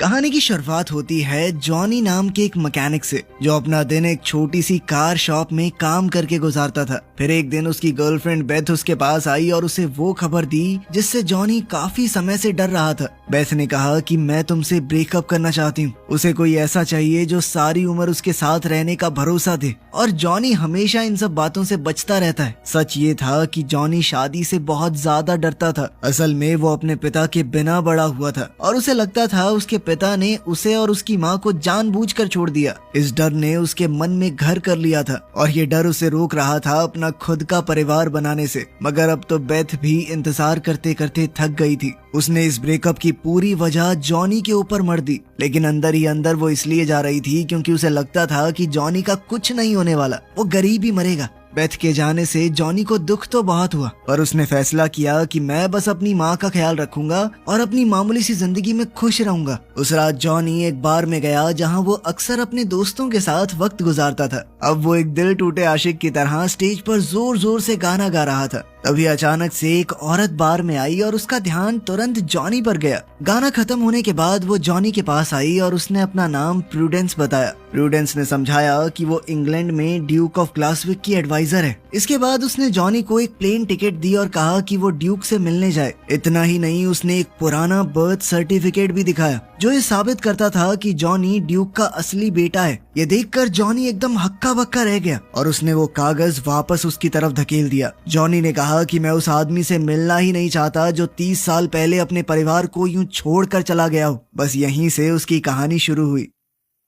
कहानी की शुरुआत होती है जॉनी नाम के एक मैकेनिक से, जो अपना दिन एक छोटी सी कार शॉप में काम करके गुजारता था। फिर एक दिन उसकी गर्लफ्रेंड बेथ उसके पास आई और उसे वो खबर दी जिससे जॉनी काफी समय से डर रहा था। बेथ ने कहा कि मैं तुमसे ब्रेकअप करना चाहती हूँ। उसे कोई ऐसा चाहिए जो सारी उम्र उसके साथ रहने का भरोसा दे। और जॉनी हमेशा इन सब बातों से बचता रहता है। सच ये था कि जॉनी शादी से बहुत ज्यादा डरता था। असल में वो अपने पिता के बिना बड़ा हुआ था और उसे लगता था उसके पिता ने उसे और उसकी माँ को जानबूझकर छोड़ दिया। इस डर ने उसके मन में घर कर लिया था और ये डर उसे रोक रहा था अपना खुद का परिवार बनाने से। मगर अब तो बेथ भी इंतजार करते करते थक गई थी। उसने इस ब्रेकअप की पूरी वजह जॉनी के ऊपर मर दी, लेकिन अंदर ही अंदर वो इसलिए जा रही थी क्योंकि उसे लगता था कि जॉनी का कुछ नहीं होने वाला, वो गरीब ही मरेगा। बेथ के जाने से जॉनी को दुख तो बहुत हुआ, पर उसने फैसला किया कि मैं बस अपनी माँ का ख्याल रखूंगा और अपनी मामूली सी जिंदगी में खुश रहूंगा। उस रात जॉनी एक बार में गया जहाँ वो अक्सर अपने दोस्तों के साथ वक्त गुजारता था। अब वो एक दिल टूटे आशिक की तरह स्टेज पर जोर जोर से गाना गा रहा था। तभी अचानक से एक औरत बार में आई और उसका ध्यान तुरंत जॉनी पर गया। गाना खत्म होने के बाद वो जॉनी के पास आई और उसने अपना नाम प्रूडेंस बताया। प्रूडेंस ने समझाया कि वो इंग्लैंड में ड्यूक ऑफ ग्लासविक की एडवाइजर है। इसके बाद उसने जॉनी को एक प्लेन टिकट दी और कहा कि वो ड्यूक से मिलने जाए। इतना ही नहीं, उसने एक पुराना बर्थ सर्टिफिकेट भी दिखाया जो ये साबित करता था कि जॉनी ड्यूक का असली बेटा है। ये देखकर जॉनी एकदम हक्का बक्का रह गया और उसने वो कागज वापस उसकी तरफ धकेल दिया। जॉनी ने कहा कि मैं उस आदमी से मिलना ही नहीं चाहता जो 30 साल पहले अपने परिवार को यूं छोड़कर चला गया हो। बस यहीं से उसकी कहानी शुरू हुई।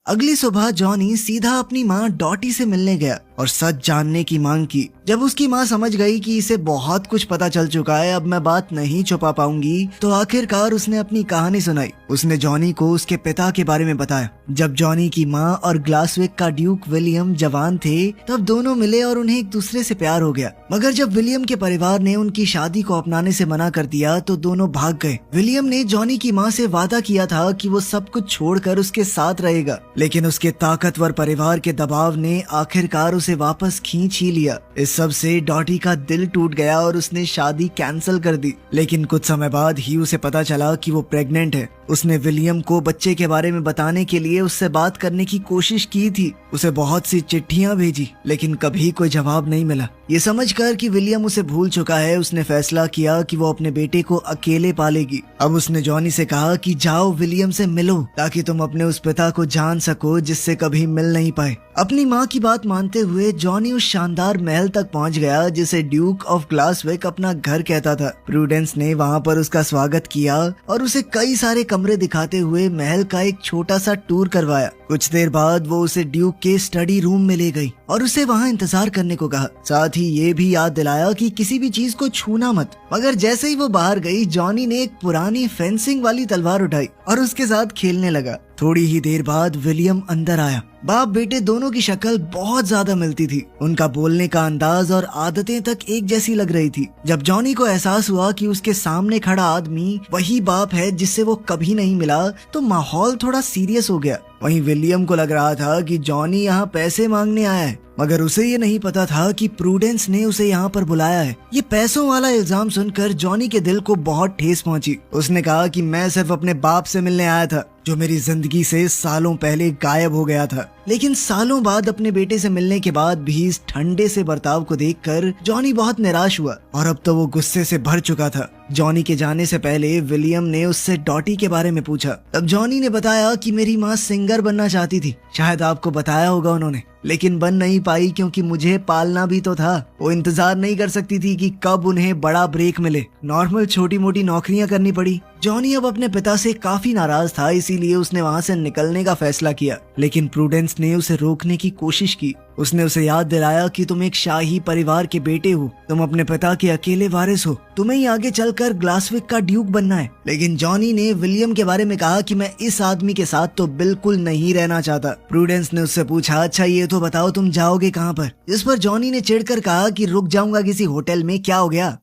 अगली सुबह जॉनी सीधा अपनी माँ डॉटी से मिलने गया और सच जानने की मांग की। जब उसकी माँ समझ गई कि इसे बहुत कुछ पता चल चुका है, अब मैं बात नहीं छुपा पाऊंगी, तो आखिरकार उसने अपनी कहानी सुनाई। उसने जॉनी को उसके पिता के बारे में बताया। जब जॉनी की माँ और ग्लासविक का ड्यूक विलियम जवान थे, तब दोनों मिले और उन्हें एक दूसरे से प्यार हो गया। मगर जब विलियम के परिवार ने उनकी शादी को अपनाने से मना कर दिया तो दोनों भाग गए। विलियम ने जॉनी की माँ से वादा किया था कि वो सब कुछ छोड़कर उसके साथ रहेगा, लेकिन उसके ताकतवर परिवार के दबाव ने आखिरकार उसे वापस खींच ही लिया। इस सब से डॉटी का दिल टूट गया और उसने शादी कैंसिल कर दी। लेकिन कुछ समय बाद ही उसे पता चला कि वो प्रेग्नेंट है। उसने विलियम को बच्चे के बारे में बताने के लिए उससे बात करने की कोशिश की थी। उसे बहुत सी चिट्ठियां भेजी, लेकिन कभी कोई जवाब नहीं मिला। ये समझकर कि विलियम उसे भूल चुका है, उसने फैसला किया कि वो अपने बेटे को अकेले पालेगी। अब उसने जॉनी से कहा कि जाओ विलियम से मिलो, ताकि तुम अपने उस पिता को जान सको जिससे कभी मिल नहीं पाए। अपनी माँ की बात मानते हुए जॉनी उस शानदार महल तक पहुँच गया जिसे ड्यूक ऑफ ग्लासविक अपना घर कहता था। प्रूडेंस ने वहाँ पर उसका स्वागत किया और उसे कई सारे कमरे दिखाते हुए महल का एक छोटा सा टूर करवाया। कुछ देर बाद वो उसे ड्यूक के स्टडी रूम में ले गई और उसे वहाँ इंतजार करने को कहा। साथ ही ये भी याद दिलाया कि किसी भी चीज को छूना मत। मगर जैसे ही वो बाहर गई, जॉनी ने एक पुरानी फेंसिंग वाली तलवार उठाई और उसके साथ खेलने लगा। थोड़ी ही देर बाद विलियम अंदर आया। बाप बेटे दोनों की शक्ल बहुत ज्यादा मिलती थी। उनका बोलने का अंदाज और आदतें तक एक जैसी लग रही थी। जब जॉनी को एहसास हुआ कि उसके सामने खड़ा आदमी वही बाप है जिससे वो कभी नहीं मिला, तो माहौल थोड़ा सीरियस हो गया। वहीं विलियम को लग रहा था कि जॉनी यहाँ पैसे मांगने आया है, मगर उसे ये नहीं पता था कि प्रूडेंस ने उसे यहाँ पर बुलाया है। ये पैसों वाला इल्जाम सुनकर जॉनी के दिल को बहुत ठेस पहुंची। उसने कहा कि मैं सिर्फ अपने बाप से मिलने आया था, जो मेरी जिंदगी से सालों पहले गायब हो गया था। लेकिन सालों बाद अपने बेटे से मिलने के बाद भी इस ठंडे से बर्ताव को देखकर जॉनी बहुत निराश हुआ और अब तो वो गुस्से से भर चुका था। जॉनी के जाने से पहले विलियम ने उससे डॉटी के बारे में पूछा। तब जॉनी ने बताया कि मेरी माँ सिंगर बनना चाहती थी, शायद आपको बताया होगा उन्होंने, लेकिन बन नहीं पाई क्योंकि मुझे पालना भी तो था। वो इंतजार नहीं कर सकती थी कि कब उन्हें बड़ा ब्रेक मिले। नॉर्मल छोटी मोटी नौकरियां करनी पड़ी। जॉनी अब अपने पिता से काफी नाराज था, इसीलिए उसने वहाँ से निकलने का फैसला किया। लेकिन प्रूडेंस ने उसे रोकने की कोशिश की। उसने उसे याद दिलाया कि तुम एक शाही परिवार के बेटे हो, तुम अपने पिता के अकेले वारिस हो, तुम्हें ही आगे चलकर ग्लासविक का ड्यूक बनना है। लेकिन जॉनी ने विलियम के बारे में कहा कि मैं इस आदमी के साथ तो बिल्कुल नहीं रहना चाहता। प्रूडेंस ने उससे पूछा, अच्छा ये तो बताओ तुम जाओगे कहाँ पर? इस पर जॉनी ने चिढ़कर कहा कि रुक जाऊंगा किसी होटल में, क्या हो गया?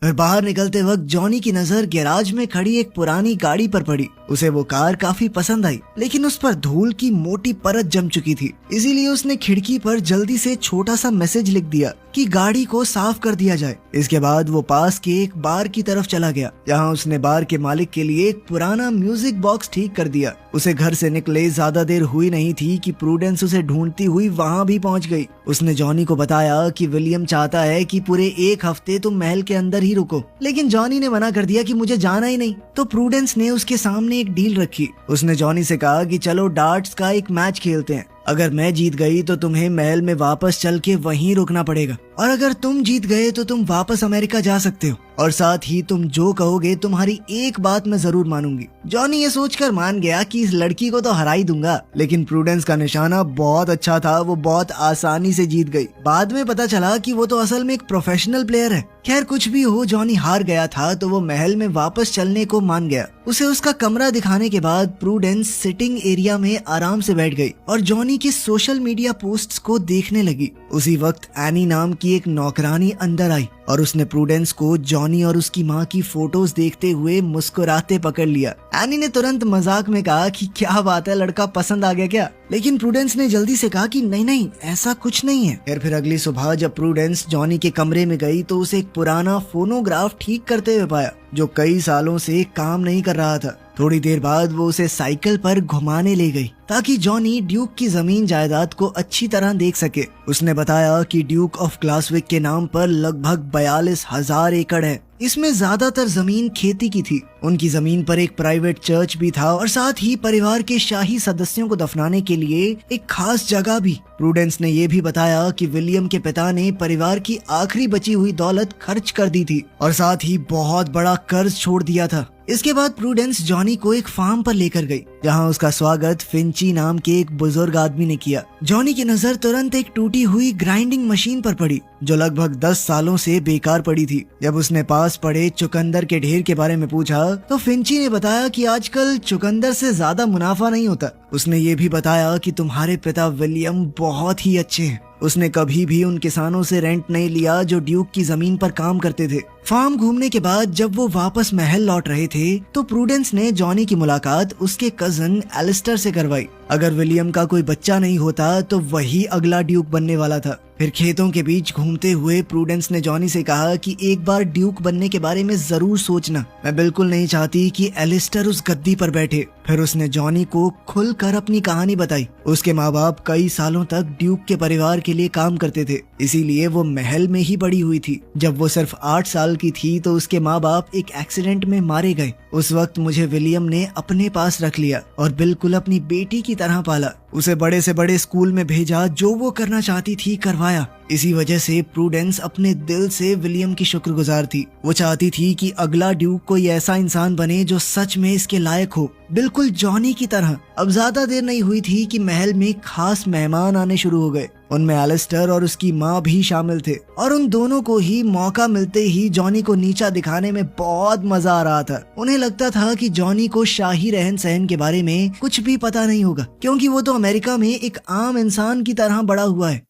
फिर बाहर निकलते वक्त जॉनी की नजर गैराज में खड़ी एक पुरानी गाड़ी पर पड़ी। उसे वो कार काफी पसंद आई, लेकिन उस पर धूल की मोटी परत जम चुकी थी। इसीलिए उसने खिड़की पर जल्दी से छोटा सा मैसेज लिख दिया कि गाड़ी को साफ कर दिया जाए। इसके बाद वो पास के एक बार की तरफ चला गया, जहाँ उसने बार के मालिक के लिए एक पुराना म्यूजिक बॉक्स ठीक कर दिया। उसे घर से निकले ज्यादा देर हुई नहीं थी कि प्रूडेंस उसे ढूंढती हुई वहाँ भी पहुँच गई। उसने जॉनी को बताया कि विलियम चाहता है कि पूरे एक हफ्ते तुम महल के अंदर ही रुको, लेकिन जॉनी ने मना कर दिया कि मुझे जाना ही नहीं। तो प्रूडेंस ने उसके सामने एक डील रखी। उसने जॉनी से कहा कि चलो डार्ट्स का एक मैच खेलते हैं। अगर मैं जीत गई तो तुम्हें महल में वापस चल के वहीं रुकना पड़ेगा, और अगर तुम जीत गए तो तुम वापस अमेरिका जा सकते हो, और साथ ही तुम जो कहोगे तुम्हारी एक बात मैं जरूर मानूंगी। जॉनी ये सोचकर मान गया कि इस लड़की को तो हरा ही दूंगा, लेकिन प्रूडेंस का निशाना बहुत अच्छा था। वो बहुत आसानी से जीत गई। बाद में पता चला कि वो तो असल में एक प्रोफेशनल प्लेयर है। खैर कुछ भी हो, जॉनी हार गया था तो वो महल में वापस चलने को मान गया। उसे उसका कमरा दिखाने के बाद प्रूडेंस सिटिंग एरिया में आराम से बैठ गई और जॉनी की सोशल मीडिया पोस्ट्स को देखने लगी। उसी वक्त एनी नाम की एक नौकरानी अंदर आई और उसने प्रूडेंस को जॉनी और उसकी माँ की फोटोज देखते हुए मुस्कुराते पकड़ लिया। एनी ने तुरंत मजाक में कहा कि क्या बात है, लड़का पसंद आ गया क्या? लेकिन प्रूडेंस ने जल्दी से कहा कि नहीं नहीं, ऐसा कुछ नहीं है। फिर अगली सुबह जब प्रूडेंस जॉनी के कमरे में गई तो उसे एक पुराना फोनोग्राफ ठीक करते हुए पाया जो कई सालों से काम नहीं कर रहा था। थोड़ी देर बाद वो उसे साइकिल पर घुमाने ले गई ताकि जॉनी ड्यूक की जमीन जायदाद को अच्छी तरह देख सके। उसने बताया कि ड्यूक ऑफ ग्लासविक के नाम पर लगभग 42,000 एकड़ है। इसमें ज्यादातर जमीन खेती की थी। उनकी जमीन पर एक प्राइवेट चर्च भी था और साथ ही परिवार के शाही सदस्यों को दफनाने के लिए एक खास जगह भी। प्रूडेंस ने ये भी बताया कि विलियम के पिता ने परिवार की आखिरी बची हुई दौलत खर्च कर दी थी और साथ ही बहुत बड़ा कर्ज छोड़ दिया था। इसके बाद प्रूडेंस जॉनी को एक फार्म पर लेकर गई जहां उसका स्वागत फिंची नाम के एक बुजुर्ग आदमी ने किया। जॉनी की नजर तुरंत एक टूटी हुई ग्राइंडिंग मशीन पर पड़ी जो लगभग 10 सालों से बेकार पड़ी थी। जब उसने पास पड़े चुकंदर के ढेर के बारे में पूछा तो फिंची ने बताया कि आजकल चुकंदर से ज्यादा मुनाफा नहीं होता। उसने ये भी बताया कि तुम्हारे पिता विलियम बहुत ही अच्छे हैं। उसने कभी भी उन किसानों से रेंट नहीं लिया जो ड्यूक की जमीन पर काम करते थे। फार्म घूमने के बाद जब वो वापस महल लौट रहे थे तो प्रूडेंस ने जॉनी की मुलाकात उसके कजन एलिस्टर से करवाई। अगर विलियम का कोई बच्चा नहीं होता तो वही अगला ड्यूक बनने वाला था। फिर खेतों के बीच घूमते हुए प्रूडेंस ने जॉनी से कहा कि एक बार ड्यूक बनने के बारे में जरूर सोचना। मैं बिल्कुल नहीं चाहती कि एलिस्टर उस गद्दी पर बैठे। फिर उसने जॉनी को खुलकर अपनी कहानी बताई। उसके माँ बाप कई सालों तक ड्यूक के परिवार के लिए काम करते थे, इसीलिए वो महल में ही बड़ी हुई थी। जब वो सिर्फ 8 साल की थी तो उसके माँ बाप एक एक्सीडेंट में मारे गए। उस वक्त मुझे विलियम ने अपने पास रख लिया और बिल्कुल अपनी बेटी की तरह पाला। उसे बड़े से बड़े स्कूल में भेजा, जो वो करना चाहती थी करवाया। इसी वजह से प्रूडेंस अपने दिल से विलियम की शुक्रगुजार थी। वो चाहती थी कि अगला ड्यूक कोई ऐसा इंसान बने जो सच में इसके लायक हो, बिल्कुल जॉनी की तरह। अब ज्यादा देर नहीं हुई थी कि महल में खास मेहमान आने शुरू हो गए। उनमें एलिस्टर और उसकी माँ भी शामिल थे और उन दोनों को ही मौका मिलते ही जॉनी को नीचा दिखाने में बहुत मजा आ रहा था। उन्हें लगता था कि जॉनी को शाही रहन सहन के बारे में कुछ भी पता नहीं होगा, क्योंकि वो तो अमेरिका में एक आम इंसान की तरह बड़ा हुआ है।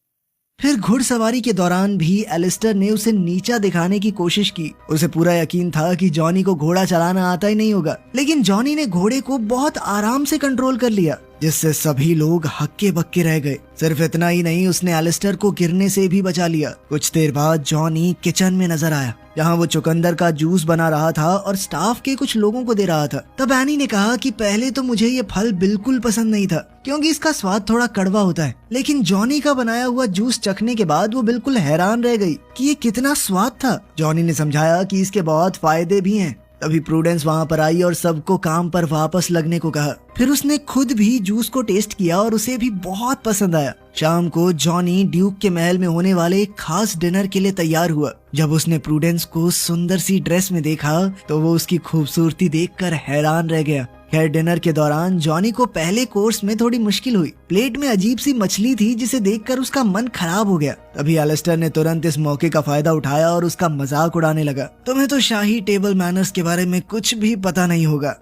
फिर घुड़सवारी के दौरान भी एलिस्टर ने उसे नीचा दिखाने की कोशिश की। उसे पूरा यकीन था कि जॉनी को घोड़ा चलाना आता ही नहीं होगा, लेकिन जॉनी ने घोड़े को बहुत आराम से कंट्रोल कर लिया, जिससे सभी लोग हक्के बक्के रह गए। सिर्फ इतना ही नहीं, उसने एलिस्टर को गिरने से भी बचा लिया। कुछ देर बाद जॉनी किचन में नजर आया, जहां वो चुकंदर का जूस बना रहा था और स्टाफ के कुछ लोगों को दे रहा था। तब एनी ने कहा कि पहले तो मुझे ये फल बिल्कुल पसंद नहीं था, क्योंकि इसका स्वाद थोड़ा कड़वा होता है, लेकिन जॉनी का बनाया हुआ जूस चखने के बाद वो बिल्कुल हैरान रह गई कि ये कितना स्वाद था। जॉनी ने समझाया कि इसके बहुत फायदे भी हैं। तभी प्रूडेंस वहाँ पर आई और सबको काम पर वापस लगने को कहा। फिर उसने खुद भी जूस को टेस्ट किया और उसे भी बहुत पसंद आया। शाम को जॉनी ड्यूक के महल में होने वाले एक खास डिनर के लिए तैयार हुआ। जब उसने प्रूडेंस को सुंदर सी ड्रेस में देखा तो वो उसकी खूबसूरती देखकर हैरान रह गया। खैर डिनर के दौरान जॉनी को पहले कोर्स में थोड़ी मुश्किल हुई, प्लेट में अजीब सी मछली थी जिसे देखकर उसका मन खराब हो गया। तभी एलिस्टर ने तुरंत इस मौके का फायदा उठाया और उसका मजाक उड़ाने लगा। तुम्हें तो शाही टेबल मैनर्स के बारे में कुछ भी पता नहीं होगा।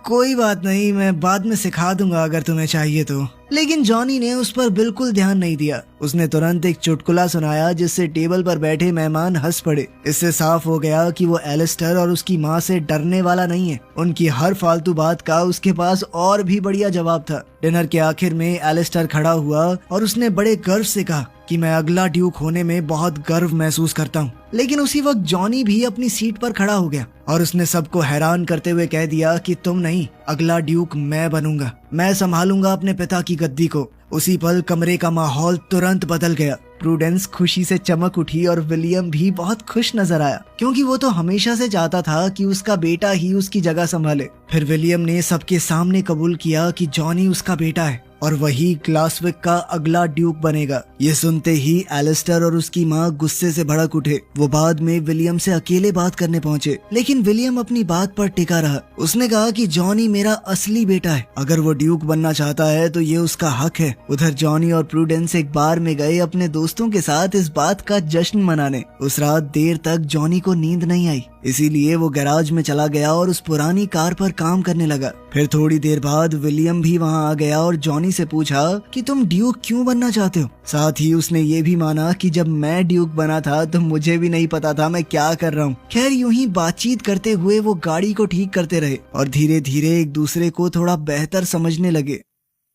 कोई बात नहीं, मैं बाद में सिखा दूंगा अगर तुम्हें चाहिए तो। लेकिन जॉनी ने उस पर बिल्कुल ध्यान नहीं दिया। उसने तुरंत एक चुटकुला सुनाया जिससे टेबल पर बैठे मेहमान हंस पड़े। इससे साफ हो गया कि वो एलिस्टर और उसकी माँ से डरने वाला नहीं है। उनकी हर फालतू बात का उसके पास और भी बढ़िया जवाब था। डिनर के आखिर में एलिस्टर खड़ा हुआ और उसने बड़े गर्व से कहा कि मैं अगला ड्यूक होने में बहुत गर्व महसूस करता हूँ। लेकिन उसी वक्त जॉनी भी अपनी सीट पर खड़ा हो गया और उसने सबको हैरान करते हुए कह दिया कि तुम नहीं, अगला ड्यूक मैं बनूंगा, मैं संभालूंगा अपने पिता की गद्दी को। उसी पल कमरे का माहौल तुरंत बदल गया। प्रूडेंस खुशी से चमक उठी और विलियम भी बहुत खुश नजर आया, क्योंकि वो तो हमेशा से चाहता था कि उसका बेटा ही उसकी जगह संभाले। फिर विलियम ने सबके सामने कबूल किया कि जॉनी उसका बेटा है और वही ग्लासविक का अगला ड्यूक बनेगा। ये सुनते ही एलिस्टर और उसकी माँ गुस्से से भड़क उठे। वो बाद में विलियम से अकेले बात करने पहुँचे, लेकिन विलियम अपनी बात पर टिका रहा। उसने कहा कि जॉनी मेरा असली बेटा है, अगर वो ड्यूक बनना चाहता है तो ये उसका हक है। उधर जॉनी और प्रूडेंस एक बार में गए अपने दोस्तों के साथ इस बात का जश्न मनाने। उस रात देर तक जॉनी को नींद नहीं आई, इसीलिए वो गैराज में चला गया और उस पुरानी कार पर काम करने लगा। फिर थोड़ी देर बाद विलियम भी वहाँ आ गया और जॉनी से पूछा कि तुम ड्यूक क्यों बनना चाहते हो। साथ ही उसने ये भी माना कि जब मैं ड्यूक बना था तो मुझे भी नहीं पता था मैं क्या कर रहा हूँ। खैर यूं ही बातचीत करते हुए वो गाड़ी को ठीक करते रहे और धीरे धीरे एक दूसरे को थोड़ा बेहतर समझने लगे।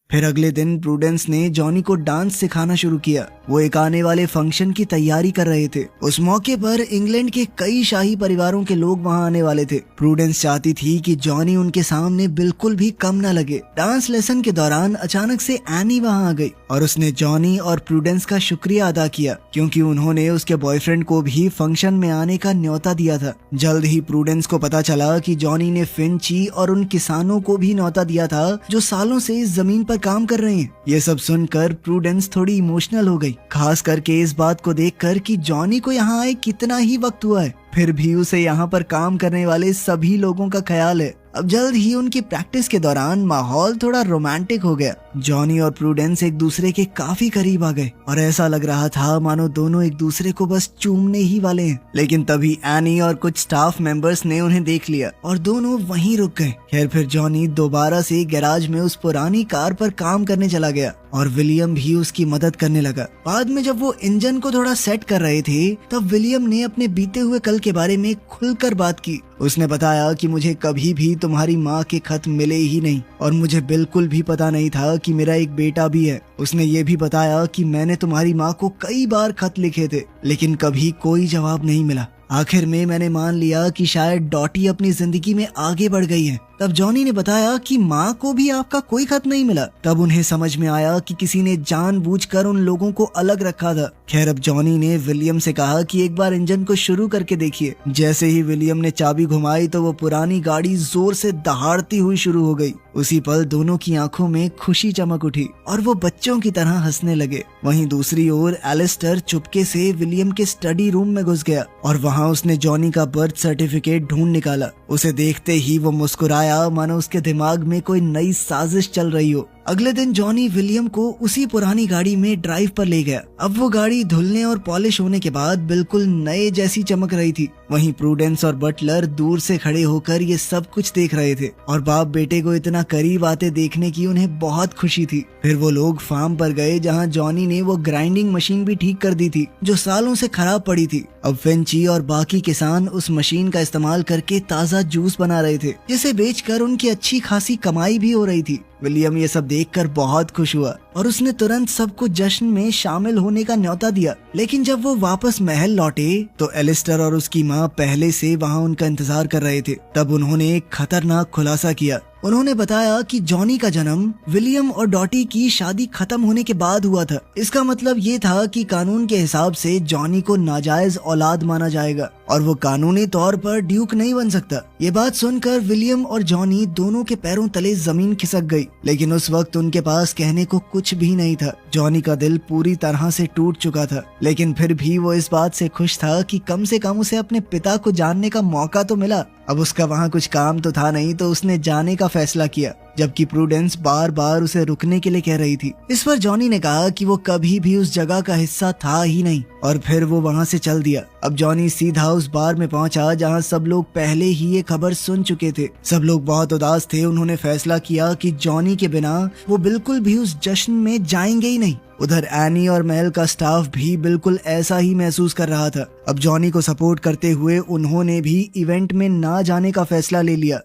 फिर अगले दिन प्रूडेंस ने जॉनी को डांस सिखाना शुरू किया। वो एक आने वाले फंक्शन की तैयारी कर रहे थे। उस मौके पर इंग्लैंड के कई शाही परिवारों के लोग वहां आने वाले थे। प्रूडेंस चाहती थी कि जॉनी उनके सामने बिल्कुल भी कम न लगे। डांस लेसन के दौरान अचानक से एनी वहां आ गई और उसने जॉनी और प्रूडेंस का शुक्रिया अदा किया, क्योंकि उन्होंने उसके बॉयफ्रेंड को भी फंक्शन में आने का न्योता दिया था। जल्द ही प्रूडेंस को पता चला कि जॉनी ने फिंची और उन किसानों को भी न्योता दिया था जो सालों से इस जमीन पर काम कर रहे हैं। ये सब सुनकर प्रूडेंस थोड़ी इमोशनल हो गई, खास करके इस बात को देखकर कि जॉनी को यहाँ आए कितना ही वक्त हुआ है, फिर भी उसे यहाँ पर काम करने वाले सभी लोगों का ख्याल है। अब जल्द ही उनकी प्रैक्टिस के दौरान माहौल थोड़ा रोमांटिक हो गया। जॉनी और प्रूडेंस एक दूसरे के काफी करीब आ गए और ऐसा लग रहा था मानो दोनों एक दूसरे को बस चूमने ही वाले हैं। लेकिन तभी एनी और कुछ स्टाफ मेंबर्स ने उन्हें देख लिया और दोनों वहीं रुक गए। खैर फिर जॉनी दोबारा से गैराज में उस पुरानी कार पर काम करने चला गया और विलियम भी उसकी मदद करने लगा। बाद में जब वो इंजन को थोड़ा सेट कर रहे थे तब विलियम ने अपने बीते हुए कल के बारे में खुलकर बात की। उसने बताया कि मुझे कभी भी तुम्हारी माँ के खत मिले ही नहीं और मुझे बिल्कुल भी पता नहीं था कि मेरा एक बेटा भी है। उसने ये भी बताया कि मैंने तुम्हारी माँ को कई बार खत लिखे थे, लेकिन कभी कोई जवाब नहीं मिला। आखिर में मैंने मान लिया कि शायद डॉटी अपनी जिंदगी में आगे बढ़ गई है। तब जॉनी ने बताया कि माँ को भी आपका कोई खत नहीं मिला। तब उन्हें समझ में आया कि किसी ने जानबूझकर उन लोगों को अलग रखा था। खैर अब जॉनी ने विलियम से कहा कि एक बार इंजन को शुरू करके देखिए। जैसे ही विलियम ने चाबी घुमाई तो वो पुरानी गाड़ी जोर से दहाड़ती हुई शुरू हो गई। उसी पल दोनों की आंखों में खुशी चमक उठी और वो बच्चों की तरह हंसने लगे। वहीं दूसरी ओर एलिस्टर चुपके से विलियम के स्टडी रूम में घुस गया और वहाँ उसने जॉनी का बर्थ सर्टिफिकेट ढूंढ निकाला। उसे देखते ही वो मुस्कुराया मानो उसके दिमाग में कोई नई साजिश चल रही हो। अगले दिन जॉनी विलियम को उसी पुरानी गाड़ी में ड्राइव पर ले गया। अब वो गाड़ी धुलने और पॉलिश होने के बाद बिल्कुल नए जैसी चमक रही थी। वहीं प्रूडेंस और बटलर दूर से खड़े होकर ये सब कुछ देख रहे थे और बाप बेटे को इतना करीब आते देखने की उन्हें बहुत खुशी थी। फिर वो लोग फार्म पर गए जहाँ जॉनी ने वो ग्राइंडिंग मशीन भी ठीक कर दी थी जो सालों से खराब पड़ी थी। अब फिंची और बाकी किसान उस मशीन का इस्तेमाल करके ताज़ा जूस बना रहे थे, जिसे बेचकर उनकी अच्छी खासी कमाई भी हो रही थी। विलियम ये सब देखकर बहुत खुश हुआ और उसने तुरंत सबको जश्न में शामिल होने का न्योता दिया। लेकिन जब वो वापस महल लौटे तो एलिस्टर और उसकी माँ पहले से वहाँ उनका इंतजार कर रहे थे। तब उन्होंने एक खतरनाक खुलासा किया। उन्होंने बताया कि जॉनी का जन्म विलियम और डॉटी की शादी खत्म होने के बाद हुआ था। इसका मतलब ये था कि कानून के हिसाब से जॉनी को नाजायज औलाद माना जाएगा और वो कानूनी तौर पर ड्यूक नहीं बन सकता। ये बात सुनकर विलियम और जॉनी दोनों के पैरों तले जमीन खिसक गई, लेकिन उस वक्त उनके पास कहने को कुछ भी नहीं था। जॉनी का दिल पूरी तरह से टूट चुका था, लेकिन फिर भी वो इस बात से खुश था कि कम से कम उसे अपने पिता को जानने का मौका तो मिला। अब उसका वहाँ कुछ काम तो था नहीं, तो उसने जाने का फैसला किया, जबकि प्रूडेंस बार बार उसे रुकने के लिए कह रही थी। इस पर जॉनी ने कहा कि वो कभी भी उस जगह का हिस्सा था ही नहीं, और फिर वो वहाँ से चल दिया। अब जॉनी सीधा उस बार में पहुंचा जहाँ सब लोग पहले ही ये खबर सुन चुके थे। सब लोग बहुत उदास थे। उन्होंने फैसला किया कि जॉनी के बिना वो बिल्कुल भी उस जश्न में जाएंगे ही नहीं। उधर एनी और महल का स्टाफ भी बिल्कुल ऐसा ही महसूस कर रहा था। अब जॉनी को सपोर्ट करते हुए उन्होंने भी इवेंट में ना जाने का फैसला ले लिया।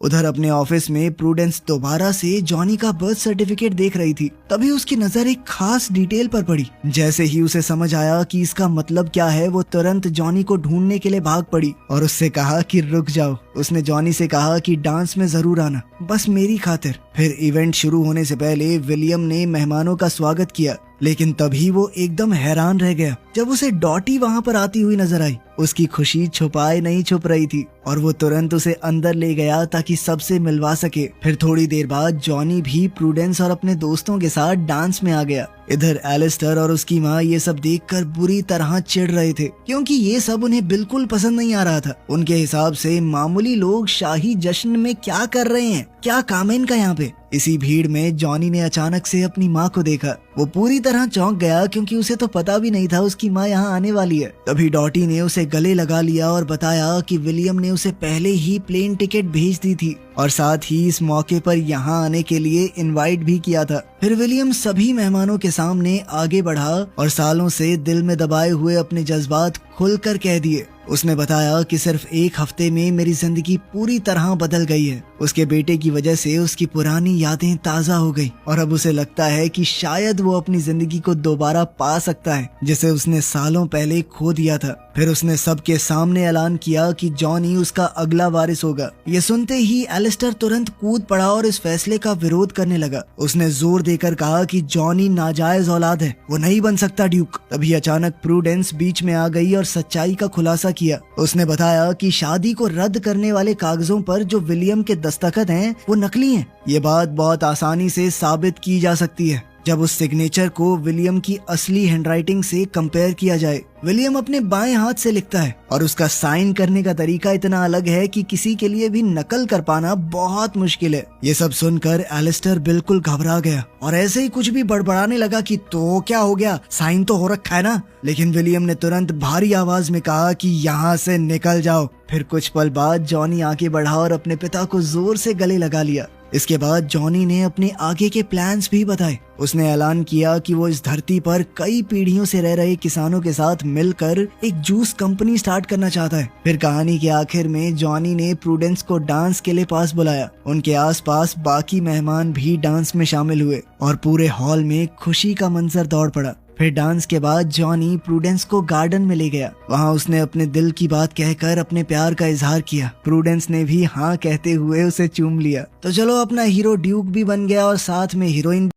उधर अपने ऑफिस में प्रूडेंस दोबारा से जॉनी का बर्थ सर्टिफिकेट देख रही थी। तभी उसकी नजर एक खास डिटेल पर पड़ी। जैसे ही उसे समझ आया कि इसका मतलब क्या है, वो तुरंत जॉनी को ढूंढने के लिए भाग पड़ी और उससे कहा कि रुक जाओ। उसने जॉनी से कहा कि डांस में जरूर आना, बस मेरी खातिर। फिर इवेंट शुरू होने से पहले विलियम ने मेहमानों का स्वागत किया, लेकिन तभी वो एकदम हैरान रह गया जब उसे डॉटी वहाँ पर आती हुई नजर आई। उसकी खुशी छुपाए नहीं छुप रही थी और वो तुरंत उसे अंदर ले गया ताकि सबसे मिलवा सके। फिर थोड़ी देर बाद जॉनी भी प्रूडेंस और अपने दोस्तों के साथ डांस में आ गया। इधर एलिस्टर और उसकी माँ ये सब देखकर बुरी तरह चिढ़ रहे थे, क्योंकि ये सब उन्हें बिल्कुल पसंद नहीं आ रहा था। उनके हिसाब से मामूली लोग शाही जश्न में क्या कर रहे हैं, क्या काम है इनका यहाँ पे। इसी भीड़ में जॉनी ने अचानक से अपनी माँ को देखा। वो पूरी तरह चौंक गया, क्योंकि उसे तो पता भी नहीं था उसकी माँ यहाँ आने वाली है। तभी डॉटी ने उसे गले लगा लिया और बताया कि विलियम ने उसे पहले ही प्लेन टिकट भेज दी थी और साथ ही इस मौके पर यहाँ आने के लिए इनवाइट भी किया था। फिर विलियम सभी मेहमानों के सामने आगे बढ़ा और सालों से दिल में दबाए हुए अपने जज्बात खुलकर कह दिए। उसने बताया कि सिर्फ एक हफ्ते में मेरी जिंदगी पूरी तरह बदल गई है। उसके बेटे की वजह से उसकी पुरानी यादें ताजा हो गई और अब उसे लगता है कि शायद वो अपनी जिंदगी को दोबारा पा सकता है, जिसे उसने सालों पहले खो दिया था। फिर उसने सबके सामने ऐलान किया कि जॉनी उसका अगला वारिस होगा। ये सुनते ही एलिस्टर तुरंत कूद पड़ा और इस फैसले का विरोध करने लगा। उसने जोर देकर कहा कि जॉनी नाजायज औलाद है, वो नहीं बन सकता ड्यूक। तभी अचानक प्रूडेंस बीच में आ गई और सच्चाई का खुलासा किया। उसने बताया कि शादी को रद्द करने वाले कागजों पर जो विलियम के दस्तखत हैं, वो नकली हैं। ये बात बहुत आसानी से साबित की जा सकती है जब उस सिग्नेचर को विलियम की असली हैंडराइटिंग से कंपेयर किया जाए। विलियम अपने बाएं हाथ से लिखता है और उसका साइन करने का तरीका इतना अलग है कि किसी के लिए भी नकल कर पाना बहुत मुश्किल है। ये सब सुनकर एलिस्टर बिल्कुल घबरा गया और ऐसे ही कुछ भी बड़बड़ाने लगा कि तो क्या हो गया, साइन तो हो रखा है ना। लेकिन विलियम ने तुरंत भारी आवाज में कहा कि यहाँ से निकल जाओ। फिर कुछ पल बाद जॉनी आगे बढ़ा और अपने पिता को जोर से गले लगा लिया। इसके बाद जॉनी ने अपने आगे के प्लान्स भी बताए। उसने ऐलान किया कि वो इस धरती पर कई पीढ़ियों से रह रहे किसानों के साथ मिलकर एक जूस कंपनी स्टार्ट करना चाहता है। फिर कहानी के आखिर में जॉनी ने प्रूडेंस को डांस के लिए पास बुलाया। उनके आसपास बाकी मेहमान भी डांस में शामिल हुए और पूरे हॉल में खुशी का मंजर दौड़ पड़ा। फिर डांस के बाद जॉनी प्रूडेंस को गार्डन में ले गया। वहाँ उसने अपने दिल की बात कहकर अपने प्यार का इजहार किया। प्रूडेंस ने भी हाँ कहते हुए उसे चूम लिया। तो चलो, अपना हीरो ड्यूक भी बन गया और साथ में हीरोइन